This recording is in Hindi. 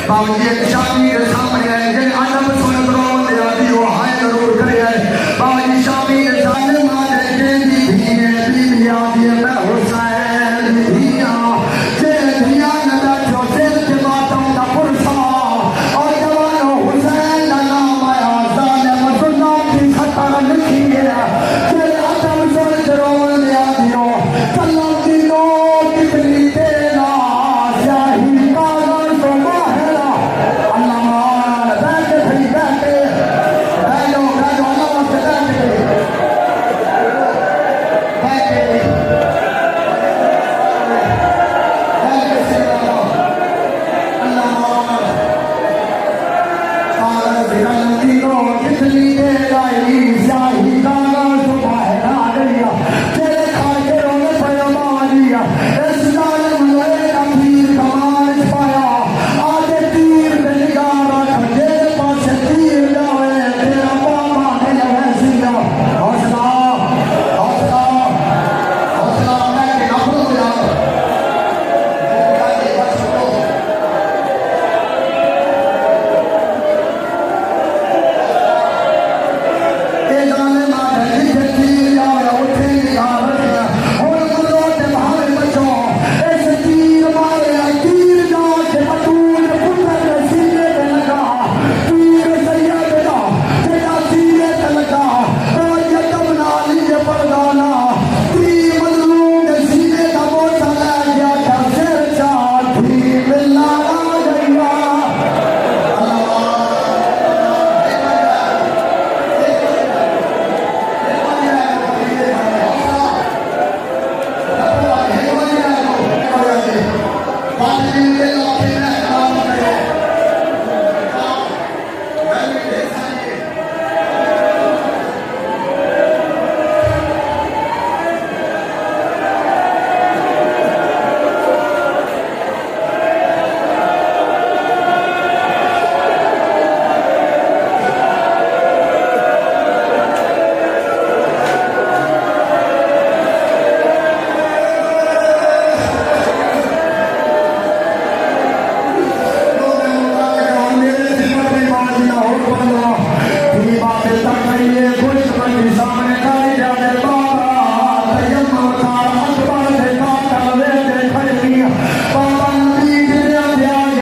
बाबू जी एक शामी के सामने आए जे आदम सुन करो दे आदि वो हाय जरूर करे आए बाबू जी शामी के सामने मारे के दी बीबिया दी मैं हुसैन दिया जे दिया नदा जो से के बातों का पुरसा और जवानो हुसैन का नाम आया जाने मसुन्ना की खतर लिखी है जे आदम सुन करो दे आदि वो चलो दिनो कितनी देना शाही का तो माहरा अल्लाह बैठे भाई बैठे बैठो बैठो अल्लाह से बैठे बैठे